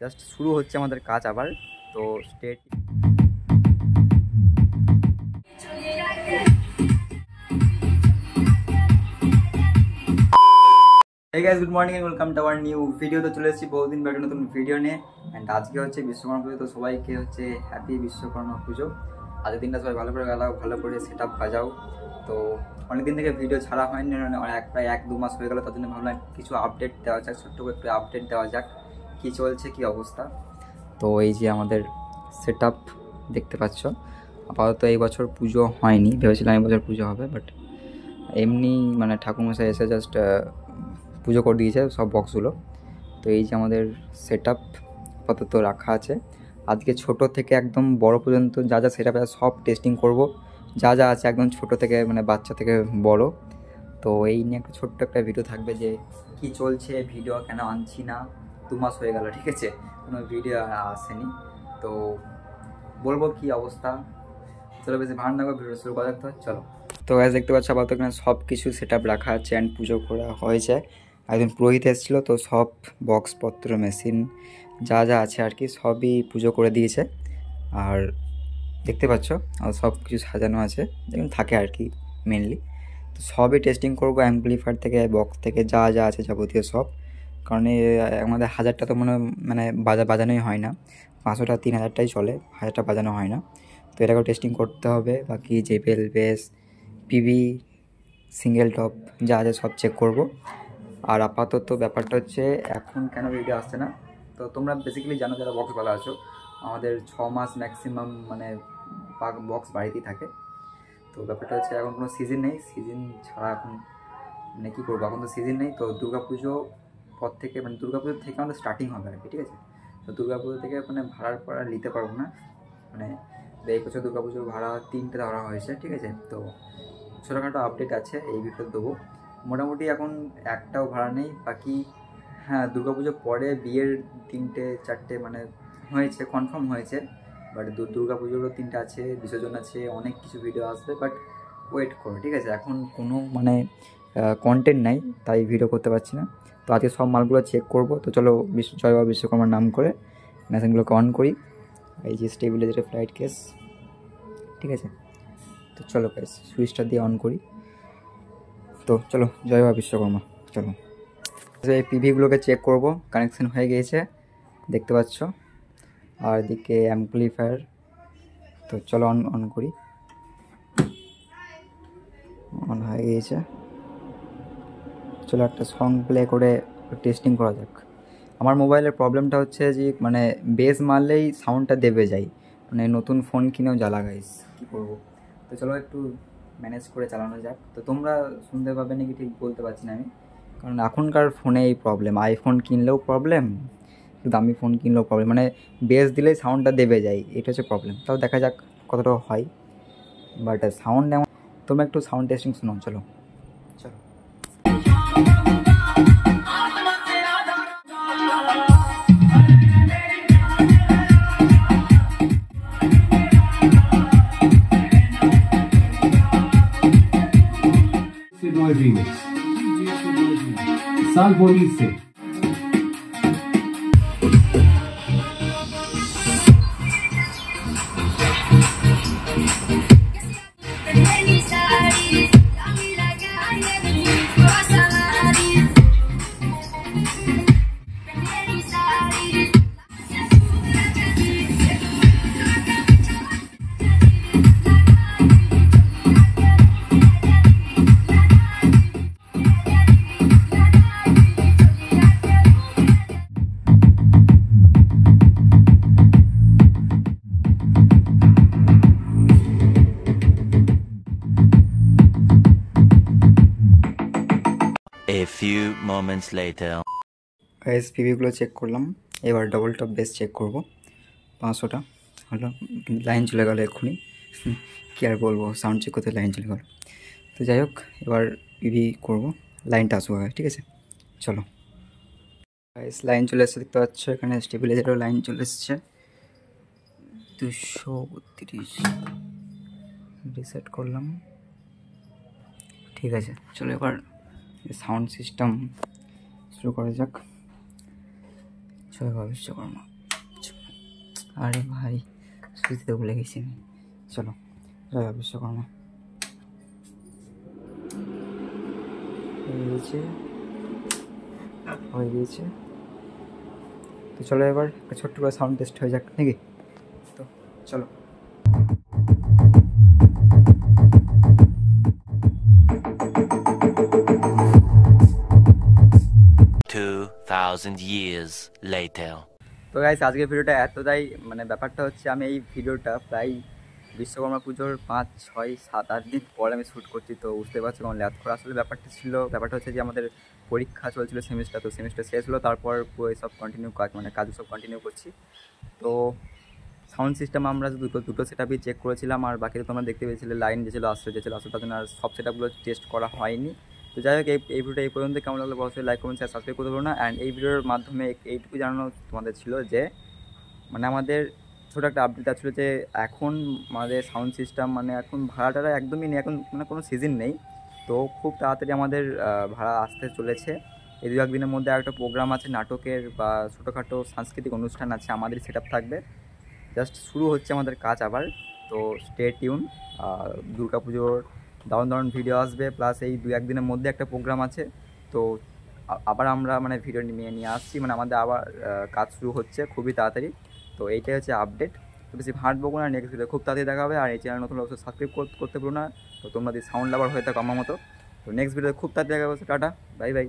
Just শুরু হচ্ছে আমাদের কাজ আবার। তো state Hey guys, good morning and welcome to our new video। তো চলে এসেছি বহুদিন পরে নতুন ভিডিও নিয়ে। অ্যান্ড আজকে হচ্ছে বিশ্বকর্মা পুজো, তো সবাইকে হচ্ছে হ্যাপি বিশ্বকর্মা পুজো। আজকের দিনটা সবাই ভালো করে গালাও, ভালো করে সেট আপ বাজাও। তো অনেকদিন থেকে ভিডিও ছাড়া হয়নি, প্রায় 1-2 মাস হয়ে গেল। তার জন্য ভাবলাম কিছু আপডেট দেওয়া যাক, ছোট্ট করে একটু আপডেট দেওয়া যাক কী চলছে, কী অবস্থা। তো এই যে আমাদের সেট আপ দেখতে পাচ্ছ, আপাতত এই বছর পুজো হয়নি, ভেবেছিলাম এই বছর পুজো হবে, বাট এমনি মানে ঠাকুরমশাই এসে জাস্ট পুজো করে দিয়েছে সব বক্সগুলো। তো এই যে আমাদের সেট আপ আপাতত রাখা আছে। আজকে ছোট থেকে একদম বড় পর্যন্ত যা যা সেট আপ আছে সব টেস্টিং করব, যা যা আছে একদম ছোট থেকে মানে বাচ্চা থেকে বড়। তো এই নিয়ে একটা ছোট্ট একটা ভিডিও থাকবে যে কি চলছে, ভিডিও কেন আনছি না, 2 মাস হয়ে গেল, ঠিক আছে, কোনো ভিডিও আসেনি। তো বলবো কি অবস্থা। চলো বেশি ভাড় না করে ভিডিও শুরু করা যাক। চলো। তো গাইস দেখতে পাচ্ছ আপাতত এখানে সব কিছু সেট আপ রাখা আছে অ্যান্ড পুজো করা হয়েছে। একজন পুরোহিত এসেছিলো, তো সব বক্সপত্র মেশিন যা যা আছে আর কি সবই পুজো করে দিয়েছে। আর দেখতে পাচ্ছ আর সব কিছু সাজানো আছে যেমন থাকে আর কি মেনলি। তো সবই টেস্টিং করবো, অ্যাম্পলিফায়ার থেকে বক্স থেকে যা যা আছে যাবতীয় সব। কারণ আমাদের 1000টা তো মানে বাজানোই হয় না, 500টা 3000টাই চলে, 1000টা বাজানো হয় না। তো এটাকেও টেস্টিং করতে হবে। বাকি জেবেল বেস পিভি সিঙ্গেল টপ যা যা সব চেক করব। আর আপাতত ব্যাপারটা হচ্ছে এখন কেন ভিডিও আসছে না, তো তোমরা বেসিক্যালি জানো যারা বক্স ভালো আছো, আমাদের 6 মাস ম্যাক্সিমাম মানে বক্স বাড়িতেই থাকে। তো ব্যাপারটা হচ্ছে এখন কোনো সিজন নেই, সিজন ছাড়া এখন মানে কী করবো, এখন তো সিজন নেই। তো দুর্গাপুজো পর থেকে মানে দুর্গাপুজোর থেকে আমাদের স্টার্টিং হবে আর কি, ঠিক আছে। তো দুর্গাপুজো থেকে মানে ভাড়ার পর নিতে পারবো না, মানে এই বছর দুর্গাপুজোর ভাড়া 3টে ধরা হয়েছে, ঠিক আছে। তো ছোটোখাটো আপডেট আছে এই ভিডিও দেবো। মোটামুটি এখন একটাও ভাড়া নেই। বাকি হ্যাঁ, দুর্গাপুজোর পরে বিয়ের 3-4টে মানে হয়েছে, কনফার্ম হয়েছে। বাট দুর্গাপুজোরও 3টে আছে, বিসর্জন আছে, অনেক কিছু ভিডিও আসবে। বাট ওয়েট করো, ঠিক আছে, এখন কোনো মানে কন্টেন্ট নাই, তাই ভিডিও করতে পারছি না। তো আজকে সব মালগুলো চেক করবো। তো চলো জয় বাবা বিশ্বকর্মার নাম করে মেশিনগুলোকে অন করি। এই যে স্টেবিলাইজারের ফ্লাইট কেস, ঠিক আছে। তো চলো গাইস সুইচটা দিয়ে অন করি। তো চলো জয় বাবা বিশ্বকর্মা, চলো। এই পিভিগুলোকে চেক করব, কানেকশন হয়ে গিয়েছে দেখতে পাচ্ছ। আর এদিকে অ্যাম্পলিফায়ার, তো চলো অন করি। অন হয়ে গিয়েছে, চলো একটা সং প্লে করে টেস্টিং করা যাক। আমার মোবাইলের প্রবলেমটা হচ্ছে যে মানে বেস মারলেই সাউন্ডটা দেবে যাই, মানে নতুন ফোন কিনেও জ্বালা গাইস, কী করবো। তো চলো একটু ম্যানেজ করে চালানো যাক। তো তোমরা শুনতে পাবে নাকি ঠিক বলতে পারছি না আমি, কারণ এখনকার ফোনে এই প্রবলেম, আইফোন কিনলেও প্রবলেম, দামি ফোন কিনলেও প্রবলেম, মানে বেস দিলেই সাউন্ডটা দেবে যায়, এটা হচ্ছে প্রবলেম। তাও দেখা যাক কতটা হয়। বাট সাউন্ড এমন, তোমরা একটু সাউন্ড টেস্টিং শোনো, চলো চলো। साल बोली से A few moments later. Guys পিভিগুলো চেক করলাম, এবার ডবল টপ বেস চেক করব। 500টা হলো, লাইন চলে গেল এক্ষুনি, কী আর বলবো, সাউন্ড চেক করতে লাইন চলে গেল। তো যাই হোক এবার পিভি করবো, লাইনটা আসবো আগে, ঠিক আছে চলো। গাইস লাইন চলে এসছে দেখতে পাচ্ছ, এখানে স্টেবিলাইজারও লাইন চলে এসছে। 232 রিসেট করলাম, ঠিক আছে, চলো এবার সাউন্ড সিস্টেম শুরু করা যাক। চলো এবার বিশ্বকর্মা। আরে ভাই সুইচতে ভুলে গেছি আমি। চলো জয় বাবা বিশ্বকর্মা। হয়ে গিয়েছে তো চলো এবার একটা ছোট্ট করে সাউন্ড টেস্ট হয়ে যাক নাকি। তো চলো। 2,000 years later. তো গাইস আজকের ভিডিওটা এতটাই মানে ব্যাপারটা হচ্ছে আমি এই ভিডিওটা প্রায় বিশ্বকর্মা পুজোর 5, 6, 7, 8 দিন পর আমি শ্যুট করছি। তো বুঝতে পারছি কারণ ল্যাথ করে আসলে ব্যাপারটা হচ্ছে যে আমাদের পরীক্ষা চলছিল সেমিস্টার, তো সেমিস্টার শেষ হলো, তারপর সব কন্টিনিউ কাজ সব কন্টিনিউ করছি। তো সাউন্ড সিস্টেম আমরা দুটো সেট আপই চেক করেছিলাম, আর বাকি তো তোমরা দেখতে পেয়েছিলে লাইন যেছিল আসছে তার জন্য আর সব সেট আপগুলো টেস্ট করা হয়নি। তো যাই হোক এই ভিডিওটা এই পর্যন্ত কেমন লাগলো অবশ্যই লাইক কমেন্ট শেয়ার সাবস্ক্রাইব করতে পারো না। অ্যান্ড এই ভিডিওর মাধ্যমে এইটুকু জানানো তোমাদের ছিল যে মানে আমাদের ছোটো একটা আপডেট ছিল যে এখন আমাদের সাউন্ড সিস্টেম মানে এখন ভাড়াটা একদমই নেই, এখন মানে কোনো সিজন নেই। তো খুব তাড়াতাড়ি আমাদের ভাড়া আসতে চলেছে। এই 2-1 দিনের মধ্যে একটা প্রোগ্রাম আছে, নাটকের বা ছোটোখাটো সাংস্কৃতিক অনুষ্ঠান আছে, আমাদের সেট আপ থাকবে। জাস্ট শুরু হচ্ছে আমাদের কাজ আবার। তো স্টে টিউন। দুর্গা পুজোর দারুণ ভিডিও আসবে, প্লাস এই 2-1 দিনের মধ্যে একটা প্রোগ্রাম আছে। তো আবার আমরা মানে ভিডিও নিয়ে আসছি, মানে আমাদের আবার কাজ শুরু হচ্ছে খুবই তাড়াতাড়ি। তো এইটাই হচ্ছে আপডেট। তো বেশি ভাট বকবো না, নেক্সট ভিডিও খুব তাড়াতাড়ি দেখা হবে। আর এই চ্যানেল নতুন অবশ্যই সাবস্ক্রাইব করতে ভুলো না। তো তোমরা যদি সাউন্ড লাভার হয়ে থাকো আমার মতো, তো নেক্সট ভিডিও খুব তাড়াতাড়ি দেখা হবে। Tata, bye bye.